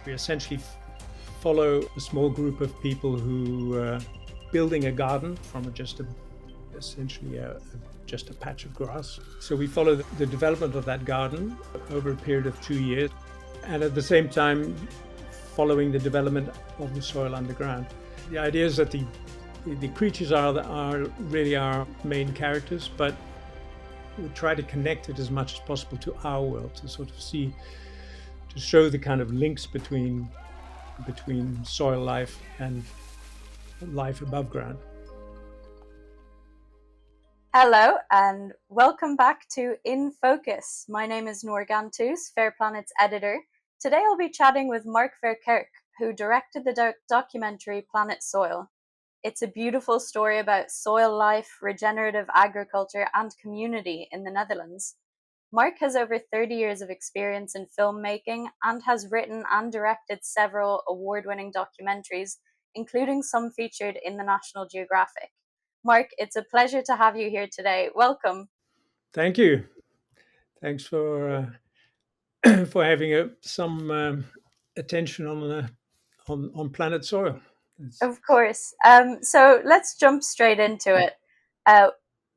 We essentially follow a small group of people who are building a garden from essentially just a patch of grass. So we follow the development of that garden over a period of 2 years, and at the same time following the development of the soil underground. The idea is that the creatures are really our main characters, but we try to connect it as much as possible to our world, to sort of to show the kind of links between soil life and life above ground. Hello and welcome back to In Focus. My name is Noor Gantouz, Fair Planet's editor. Today I'll be chatting with Mark Verkerk, who directed the documentary Planet Soil. It's a beautiful story about soil life, regenerative agriculture, and community in the Netherlands. Mark has over 30 years of experience in filmmaking and has written and directed several award-winning documentaries, including some featured in the National Geographic. Mark, it's a pleasure to have you here today. Welcome. Thank you. Thanks for for having some attention on planet soil. Of course. So let's jump straight into it.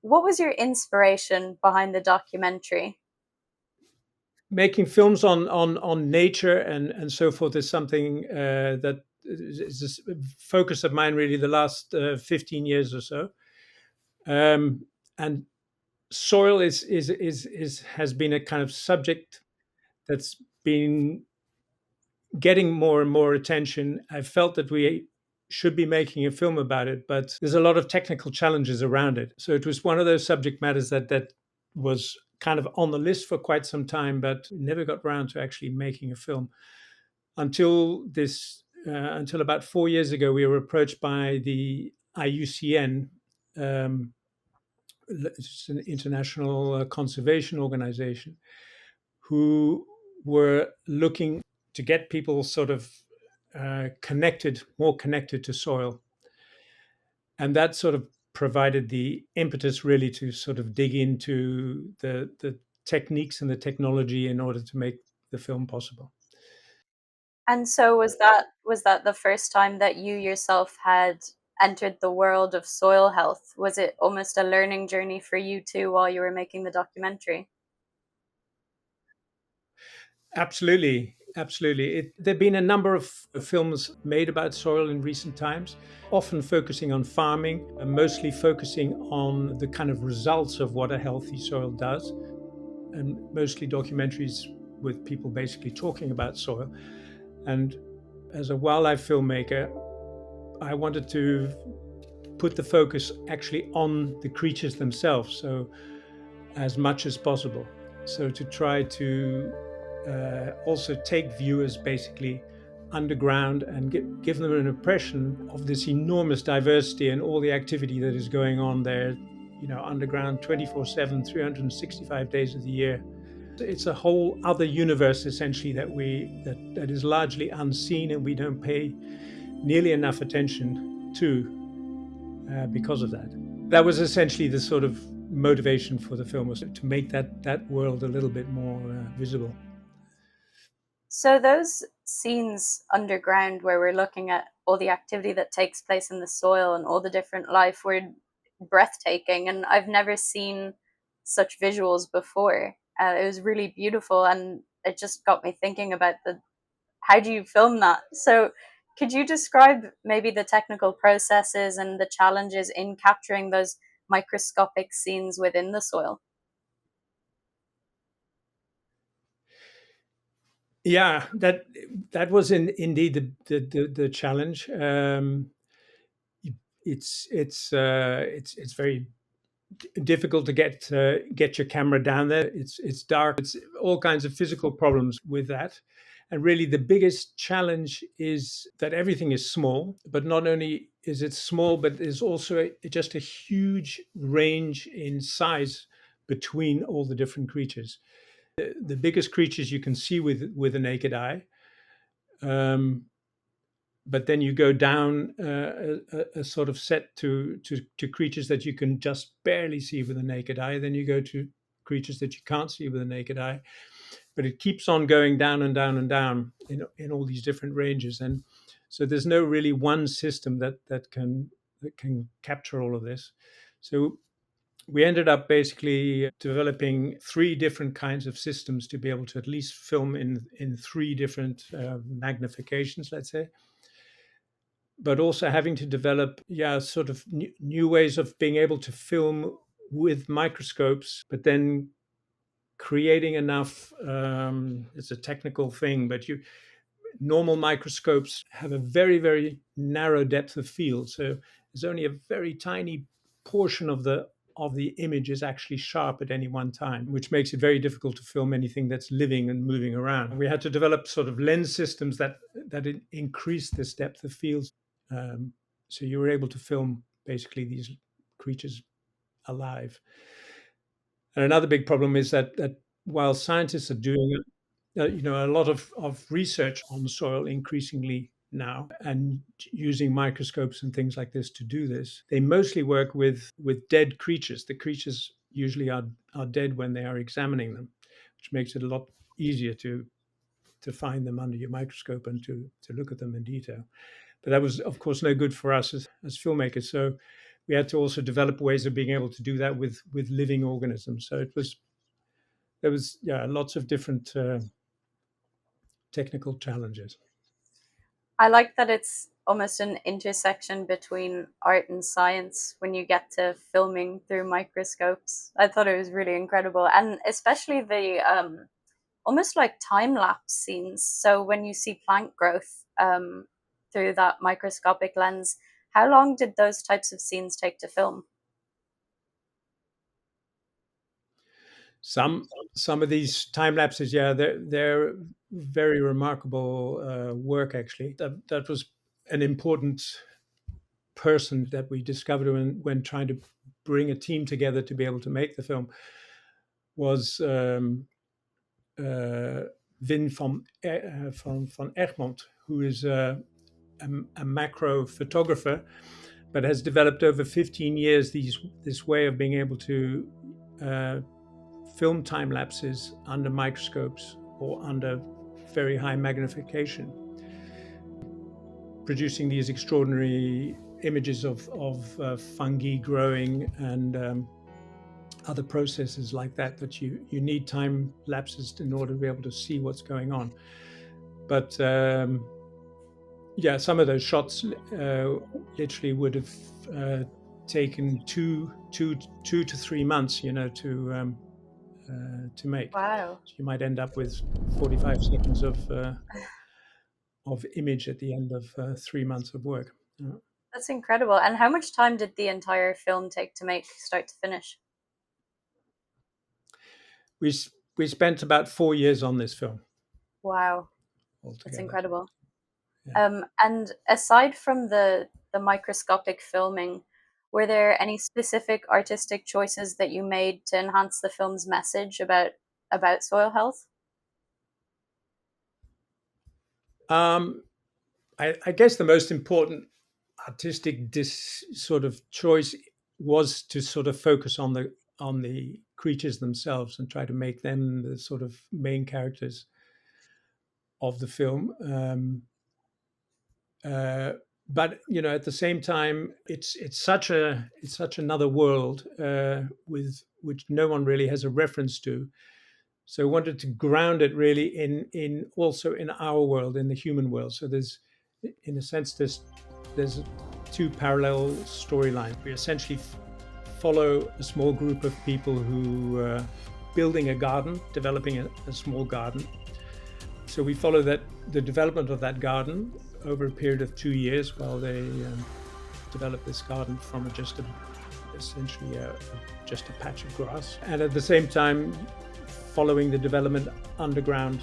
What was your inspiration behind the documentary? Making films on nature and so forth is something that is a focus of mine really the last 15 years or so. And soil has been a kind of subject that's been getting more and more attention. I felt that we should be making a film about it, but there's a lot of technical challenges around it. So it was one of those subject matters that was kind of on the list for quite some time, but never got around to actually making a film until about 4 years ago. We were approached by the IUCN. It's an international conservation organization, who were looking to get people sort of more connected to soil. And that sort of provided the impetus really to sort of dig into the techniques and the technology in order to make the film possible. And so was that the first time that you yourself had entered the world of soil health? Was it almost a learning journey for you too while you were making the documentary? Absolutely. Absolutely. There've been a number of films made about soil in recent times, often focusing on farming, and mostly focusing on the kind of results of what a healthy soil does, and mostly documentaries with people basically talking about soil. And as a wildlife filmmaker, I wanted to put the focus actually on the creatures themselves, so as much as possible. So to try to also take viewers basically underground and give them an impression of this enormous diversity and all the activity that is going on there, underground 24/7, 365 days of the year. It's a whole other universe essentially that is largely unseen, and we don't pay nearly enough attention to because of that. That was essentially the sort of motivation for the film, was to make that world a little bit more visible. So those scenes underground where we're looking at all the activity that takes place in the soil and all the different life were breathtaking, and I've never seen such visuals before. It was really beautiful, and it just got me thinking about the how do you film that? So could you describe maybe the technical processes and the challenges in capturing those microscopic scenes within the soil? Yeah, that was indeed the challenge. It's very difficult to get your camera down there. It's dark. It's all kinds of physical problems with that. And really, the biggest challenge is that everything is small. But not only is it small, but there's also just a huge range in size between all the different creatures. The biggest creatures you can see with a naked eye. But then you go down a sort of set to creatures that you can just barely see with a naked eye. Then you go to creatures that you can't see with a naked eye. but it keeps on going down and down and down in all these different ranges. And so there's no really one system that can capture all of this. So we ended up basically developing three different kinds of systems to be able to at least film in three different magnifications, let's say, but also having to develop, sort of new ways of being able to film with microscopes, but then creating enough. It's a technical thing, but normal microscopes have a very, very narrow depth of field, so there's only a very tiny portion of the image is actually sharp at any one time, which makes it very difficult to film anything that's living and moving around. We had to develop sort of lens systems that increase this depth of field, so you were able to film basically these creatures alive. And another big problem is that while scientists are doing a lot of research on soil increasingly now, and using microscopes and things like this to do this, they mostly work with dead creatures. The creatures usually are dead when they are examining them, which makes it a lot easier to find them under your microscope and to look at them in detail. But that was, of course, no good for us as filmmakers. So we had to also develop ways of being able to do that with living organisms. So there was lots of different technical challenges. I like that it's almost an intersection between art and science when you get to filming through microscopes. I thought it was really incredible, and especially the almost like time lapse scenes. So when you see plant growth through that microscopic lens, how long did those types of scenes take to film? Some of these time lapses, they're very remarkable work. Actually, that was an important person that we discovered when trying to bring a team together to be able to make the film was Win van Egmond, who is a macro photographer, but has developed over 15 years this way of being able to film time lapses under microscopes or under very high magnification, producing these extraordinary images of fungi growing and other processes like that you need time lapses in order to be able to see what's going on. But some of those shots literally would have taken two to 3 months, to make. Wow. So you might end up with 45 seconds of image at the end of 3 months of work. That's incredible. And how much time did the entire film take to make, start to finish? We we spent about 4 years on this film Wow, that's altogether. incredible. Yeah. And aside from the microscopic filming, were there any specific artistic choices that you made to enhance the film's message about soil health? Um, I guess the most important artistic sort of choice was to sort of focus on the creatures themselves and try to make them the sort of main characters of the film. But at the same time, it's such another world with which no one really has a reference to. So I wanted to ground it really in also in our world, in the human world. So there's, in a sense, there's two parallel storylines. We essentially follow a small group of people who are building a garden, developing a small garden. So we follow the development of that garden over a period of 2 years while they develop this garden from essentially just a patch of grass, and at the same time following the development underground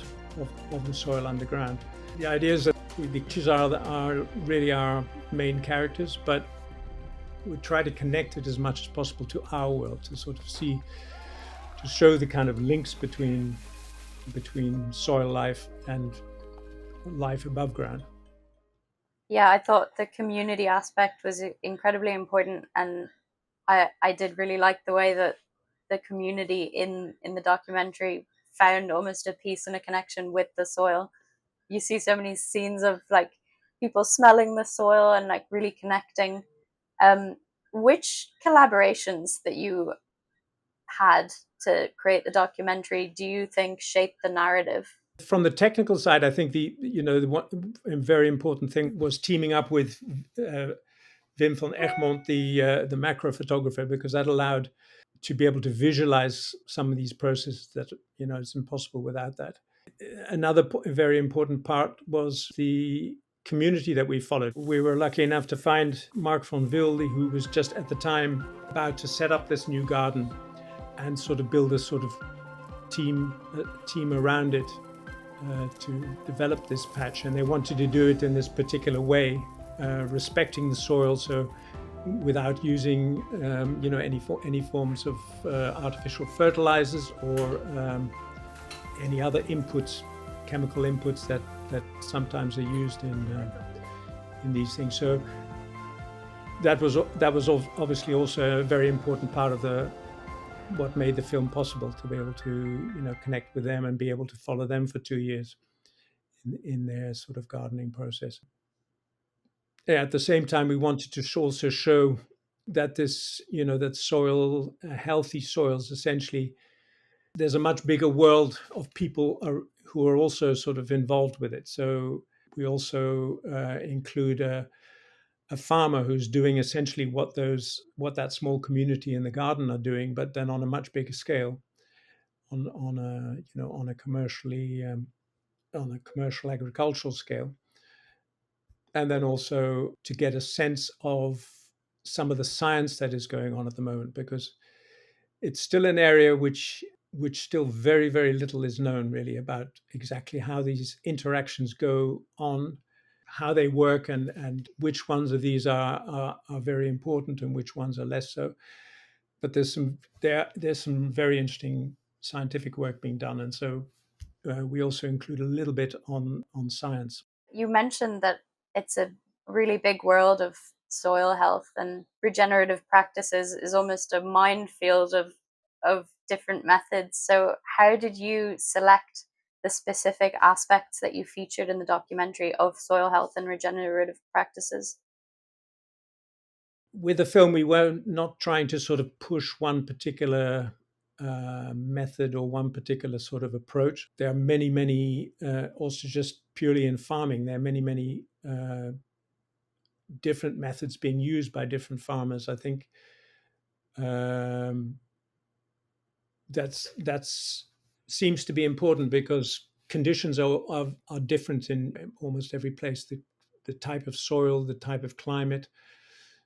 of the soil underground. The idea is that the creatures are really our main characters, but we try to connect it as much as possible to our world to sort of to show the kind of links between soil life and life above ground. Yeah, I thought the community aspect was incredibly important, and I did really like the way that the community in the documentary found almost a peace and a connection with the soil. You see so many scenes of like people smelling the soil and like really connecting. Um, which collaborations that you had to create the documentary do you think shaped the narrative? From the technical side, I think the one very important thing was teaming up with Wim van Egmond, the macrophotographer, because that allowed to be able to visualize some of these processes that it's impossible without that. Another very important part was the community that we followed. We were lucky enough to find Mark van Wilde, who was just at the time about to set up this new garden and sort of build a sort of team around it to develop this patch. And they wanted to do it in this particular way, respecting the soil, so without using any forms of artificial fertilizers or any other inputs, chemical inputs that sometimes are used in these things. So that was obviously also a very important part of what made the film possible, to be able to connect with them and be able to follow them for 2 years in their sort of gardening process. Yeah, at the same time, we wanted to also show that that soil, healthy soils, essentially, there's a much bigger world of people who are also sort of involved with it. So we also include a farmer who's doing essentially what that small community in the garden are doing, but then on a much bigger scale, on a on a commercial agricultural scale. And then also to get a sense of some of the science that is going on at the moment, because it's still an area which still very, very little is known really about exactly how these interactions go on, how they work, and which ones of these are very important and which ones are less so. But there's some very interesting scientific work being done, and so we also include a little bit on science. You mentioned that it's a really big world of soil health, and regenerative practices is almost a minefield of different methods. So how did you select the specific aspects that you featured in the documentary of soil health and regenerative practices? With the film, we were not trying to sort of push one particular method or one particular sort of approach. There are many, many, also just purely in farming, there are many, many different methods being used by different farmers. I think um, that's seems to be important because conditions are different in almost every place. The type of soil, the type of climate.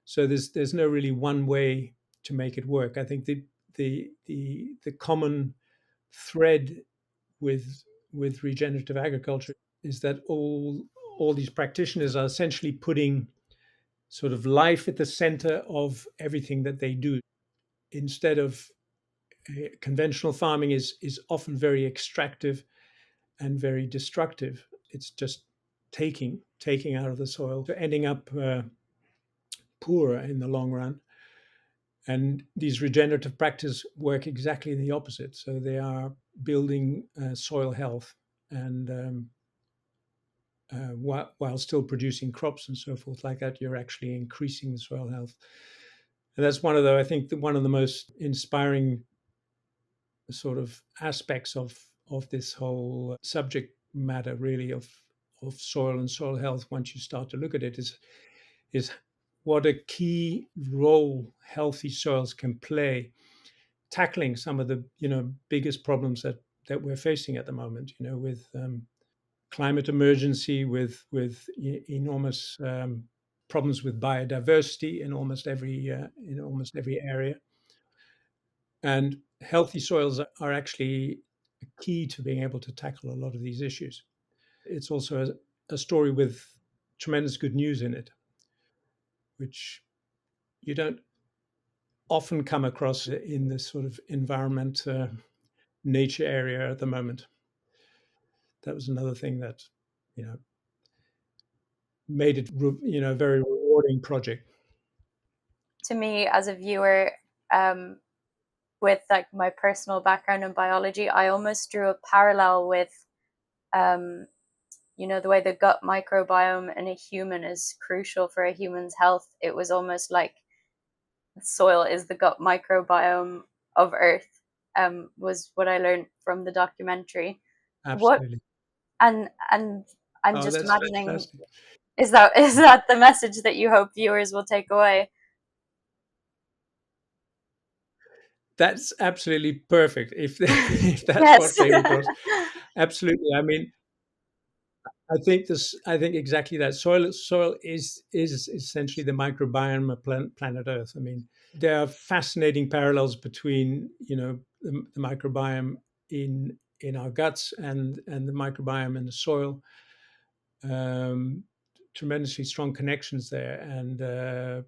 So there's no really one way to make it work. I think the common thread with regenerative agriculture is that all these practitioners are essentially putting sort of life at the center of everything that they do, instead of conventional farming is often very extractive and very destructive. It's just taking out of the soil, so ending up poorer in the long run. And these regenerative practices work exactly the opposite. So they are building soil health, and while still producing crops and so forth like that, you're actually increasing the soil health. And that's I think one of the most inspiring sort of aspects of this whole subject matter, really, of soil and soil health. Once you start to look at it, is what a key role healthy soils can play tackling some of the biggest problems that we're facing at the moment. With climate emergency, with enormous problems with biodiversity in almost every area. And healthy soils are actually key to being able to tackle a lot of these issues. It's also a story with tremendous good news in it, which you don't often come across in this sort of environment, nature area at the moment. That was another thing that you know made it a very rewarding project. To me, as a viewer, um, with like my personal background in biology, I almost drew a parallel with um, the way the gut microbiome in a human is crucial for a human's health. It was almost like soil is the gut microbiome of Earth. Was what I learned from the documentary. What Absolutely. and I'm Oh, just that's imagining, fantastic. is that the message that you hope viewers will take away? That's absolutely perfect. If if that's Yes. what came across, absolutely. I mean, I think this. I think exactly that. Soil is essentially the microbiome of planet Earth. I mean, there are fascinating parallels between the microbiome in our guts and the microbiome in the soil. Um, Tremendously strong connections there, and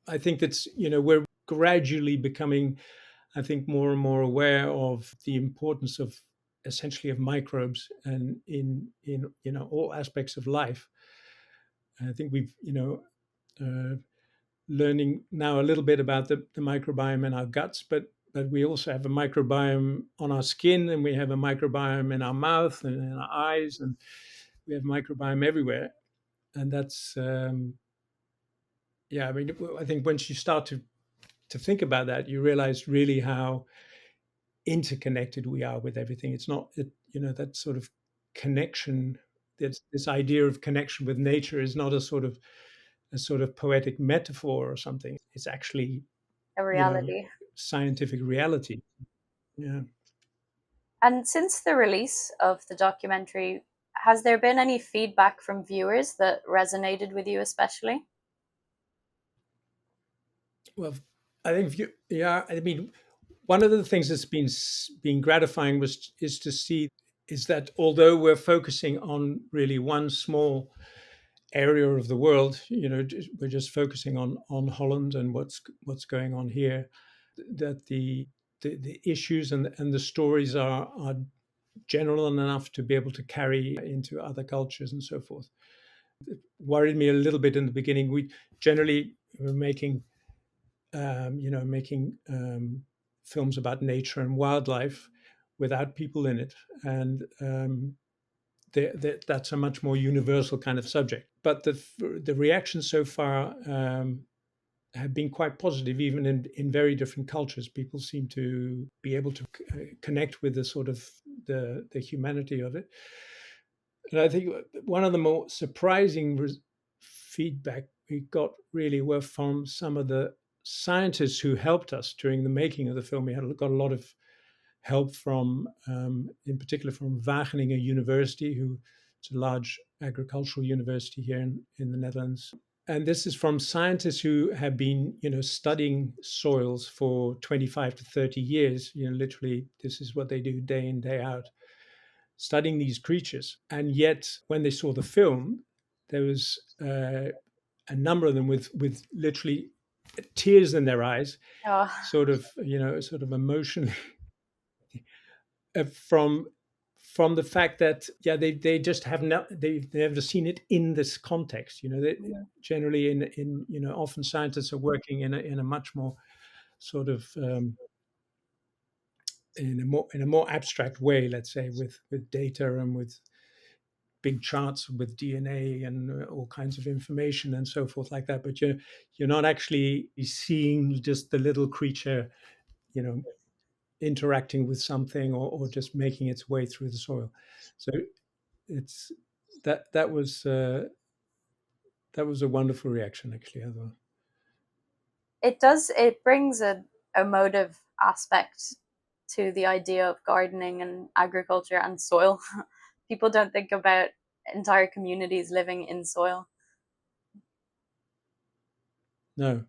I think that's we're gradually becoming, I think, more and more aware of the importance of essentially of microbes and in all aspects of life. And I think we've uh, learning now a little bit about the microbiome in our guts, but we also have a microbiome on our skin, and we have a microbiome in our mouth and in our eyes, and we have microbiome everywhere. And that's yeah. I mean, I think once you start to think about that, you realize really how interconnected we are with everything. It's not that sort of connection. This idea of connection with nature is not a sort of poetic metaphor or something. It's actually A you know reality. scientific reality. Yeah. And since the release of the documentary, has there been any feedback from viewers that resonated with you especially? Well, I think yeah. I mean, one of the things that's been gratifying is to see is that although we're focusing on really one small area of the world, we're just focusing on Holland and what's going on here, that the issues and the stories are general enough to be able to carry into other cultures and so forth. It worried me a little bit in the beginning. We generally were making films about nature and wildlife without people in it, and that's a much more universal kind of subject. But the reactions so far have been quite positive, even in very different cultures. People seem to be able to connect with the sort of the humanity of it. And I think one of the more surprising feedback we got really were from some of the scientists who helped us during the making of the film. We got a lot of help from, in particular, from Wageningen University, who it's a large agricultural university here in the Netherlands. And this is from scientists who have been, studying soils for 25 to 30 years. Literally, this is what they do day in, day out, studying these creatures. And yet, when they saw the film, there was a number of them with literally tears in their eyes, Oh, sort of emotionally from the fact that yeah they just have not they've never seen it in this context. They generally in often scientists are working in a much more sort of in a more abstract way, let's say, with data and with big charts with DNA and all kinds of information and so forth like that. But you're not actually seeing just the little creature, you know interacting with something, or just making its way through the soil. So it's that was a wonderful reaction, actually. I thought. it brings a emotive aspect to the idea of gardening and agriculture and soil. People don't think about entire communities living in soil. No,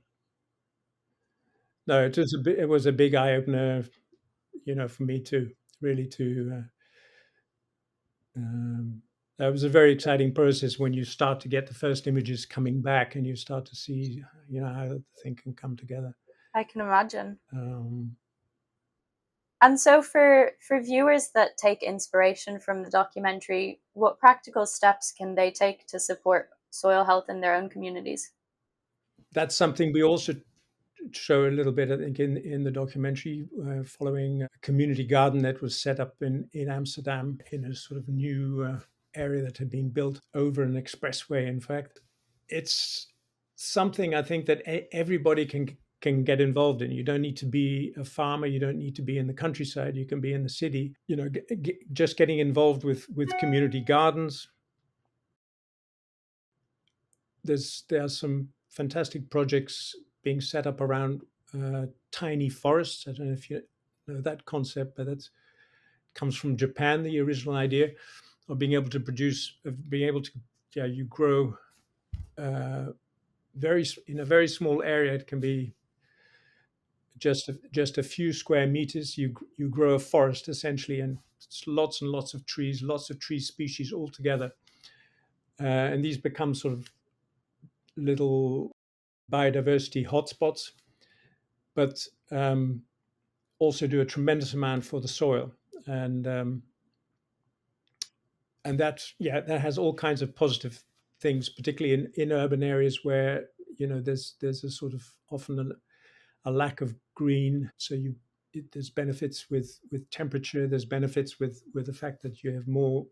no, it was a big eye opener, for me too. Really, um, that was a very exciting process when you start to get the first images coming back and you start to see, how the thing can come together. I can imagine. Um, And so for viewers that take inspiration from the documentary, what practical steps can they take to support soil health in their own communities? that's something we also show a little bit, I think, in the documentary, following a community garden that was set up in Amsterdam in a sort of new area that had been built over an expressway. In fact, it's something I think that everybody can get involved in. You don't need to be a farmer. You don't need to be in the countryside. You can be in the city. Just getting involved with community gardens. There are some fantastic projects being set up around tiny forests. I don't know if you know that concept, but that comes from Japan. The original idea of being able to produce, of being able to, yeah, you grow uh, very in a very small area. It can be just a few square meters. You grow a forest essentially, and it's lots and lots of tree species all together, and these become sort of little biodiversity hotspots, but also do a tremendous amount for the soil, and um, and that, yeah, that has all kinds of positive things, particularly in urban areas where there's a sort of often a lack of green. So there's benefits with temperature. There's benefits with the fact that you have more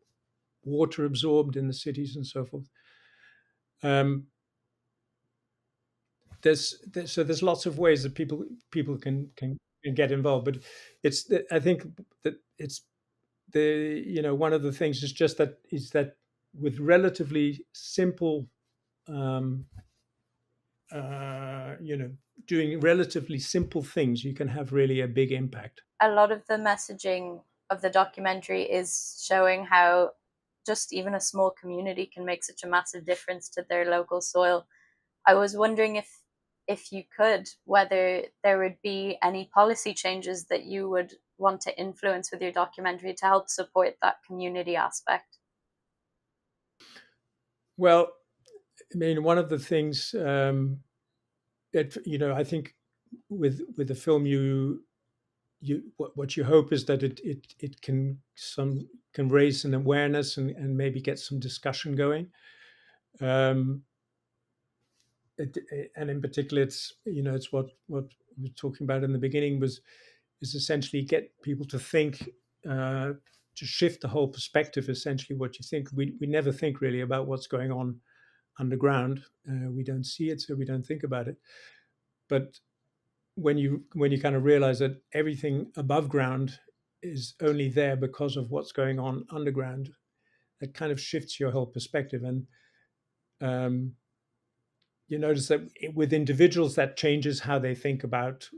water absorbed in the cities and so forth. Um, there's lots of ways that people can get involved, but I think that it's one of the things is that with relatively simple um, doing relatively simple things, you can have really a big impact. A lot of the messaging of the documentary is showing how just even a small community can make such a massive difference to their local soil. I was wondering if you could, whether there would be any policy changes that you would want to influence with your documentary to help support that community aspect. Well, I mean, one of the things that I think with the film, what you hope is that it can raise an awareness and maybe get some discussion going. Um, and in particular, it's what we were talking about in the beginning, is essentially get people to think, uh, to shift the whole perspective. Essentially, what you think, we never think really about what's going on underground. We don't see it, so we don't think about it. But when you kind of realize that everything above ground is only there because of what's going on underground, that kind of shifts your whole perspective. And um, you notice that with individuals, that changes how they think about,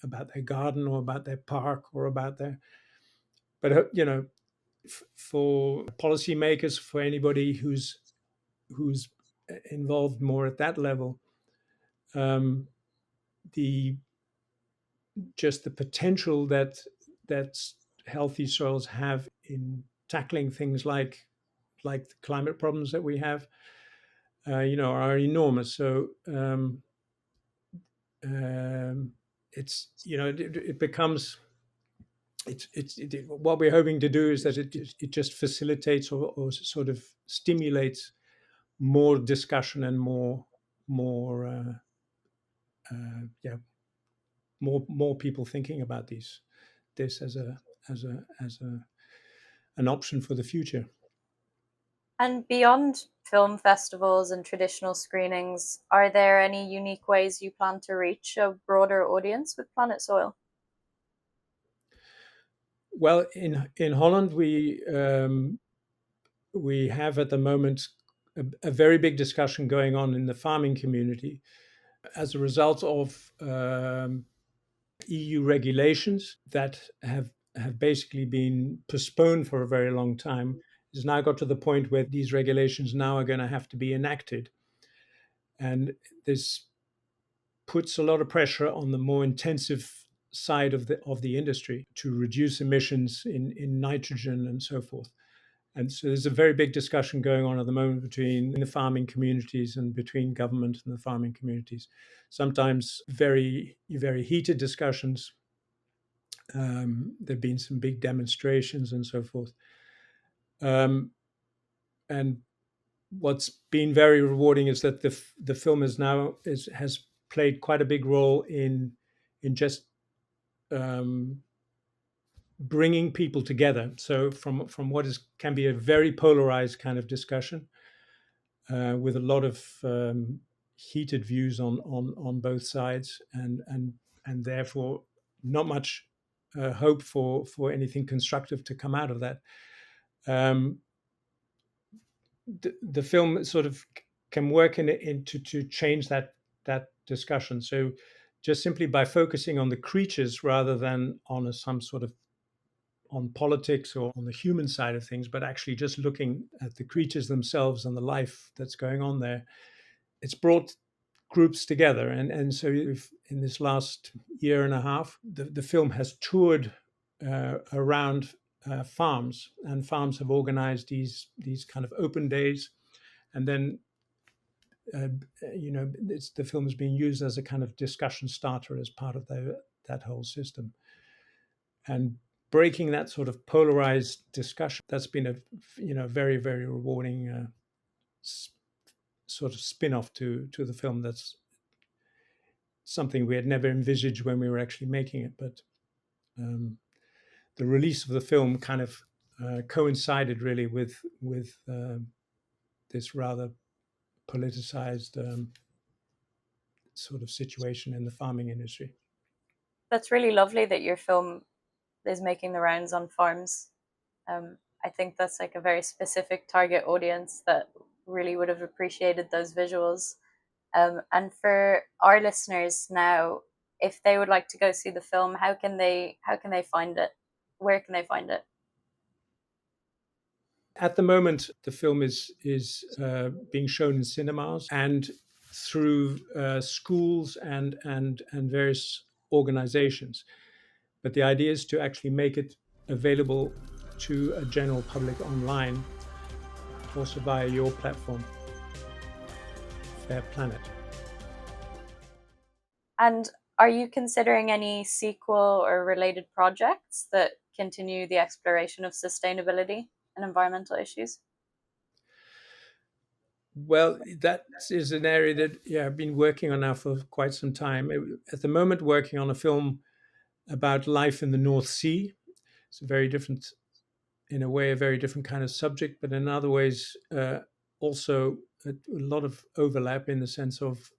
about their garden or about their park or about their. But for policymakers, for anybody who's involved more at that level, um, the just the potential that healthy soils have in tackling things like the climate problems that we have, are enormous. So um, it becomes what we're hoping to do is that it just facilitates or sort of stimulates more discussion and more yeah, more people thinking about this as an option for the future. And beyond film festivals and traditional screenings, are there any unique ways you plan to reach a broader audience with Planet Soil? Well, in Holland, we have at the moment a very big discussion going on in the farming community as a result of EU regulations that have basically been postponed for a very long time. It's now got to the point where these regulations now are going to have to be enacted, and this puts a lot of pressure on the more intensive side of the industry to reduce emissions in nitrogen and so forth. And so there's a very big discussion going on at the moment between the farming communities and between government and the farming communities. Sometimes very heated discussions. There've been some big demonstrations and so forth. Um, and what's been very rewarding is that the film has played quite a big role in just bringing people together. So from what is can be a very polarized kind of discussion with a lot of heated views on both sides, and therefore not much hope for anything constructive to come out of that. Um, the film sort of can work to change that discussion. So just simply by focusing on the creatures rather than on some sort of on politics or on the human side of things, but actually just looking at the creatures themselves and the life that's going on there, it's brought groups together. And so in this last year and a half, the film has toured around farms, and farms have organized these kind of open days, and then the film is being used as a kind of discussion starter as part of that whole system. And breaking that sort of polarized discussion, that's been a very, very rewarding sort of spin-off to the film. That's something we had never envisaged when we were actually making it, but the release of the film kind of coincided really with this rather politicized sort of situation in the farming industry. That's really lovely that your film is making the rounds on farms. I think that's like a very specific target audience that really would have appreciated those visuals. And for our listeners now, if they would like to go see the film, how can they find it? Where can they find it? At the moment, the film is being shown in cinemas and through schools and various organizations. But the idea is to actually make it available to a general public online, also via your platform, Fair Planet. And are you considering any sequel or related projects that continue the exploration of sustainability and environmental issues? Well, that is an area that I've been working on now for quite some time. At the moment, working on a film about life in the North Sea. It's a very different, in a way, a very different kind of subject, but in other ways, also a lot of overlap in the sense of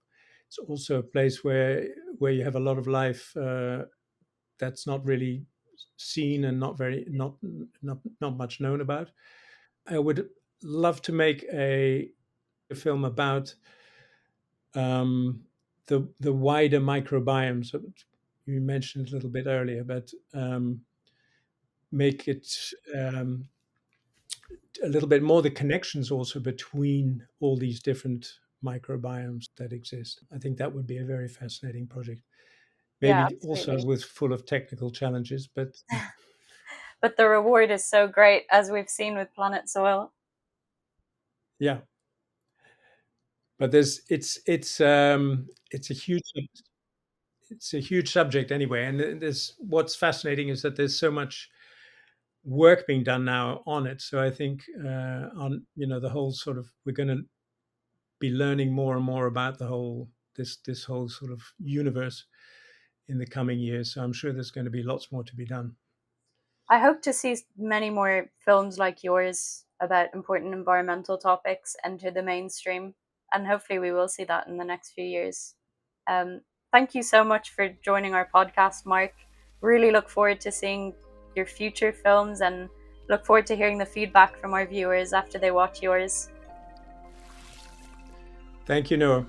it's also a place where you have a lot of life that's not really seen and not much known about. I would love to make a film about the wider microbiome. So you mentioned it a little bit earlier, but make it a little bit more the connections also between all these different microbiomes that exist. I think that would be a very fascinating project. Yeah, Maybe also absolutely. with full of technical challenges, but But the reward is so great, as we've seen with Planet Soil. yeah. But it's a huge subject anyway, and there's what's fascinating is that there's so much work being done now on it. So I think on the whole sort of we're going to be learning more and more about the whole this whole sort of universe in the coming years. So I'm sure there's going to be lots more to be done. I hope to see many more films like yours about important environmental topics enter the mainstream, and hopefully we will see that in the next few years. Um, Thank you so much for joining our podcast, Mark. Really look forward to seeing your future films and look forward to hearing the feedback from our viewers after they watch yours. Thank you, Noah.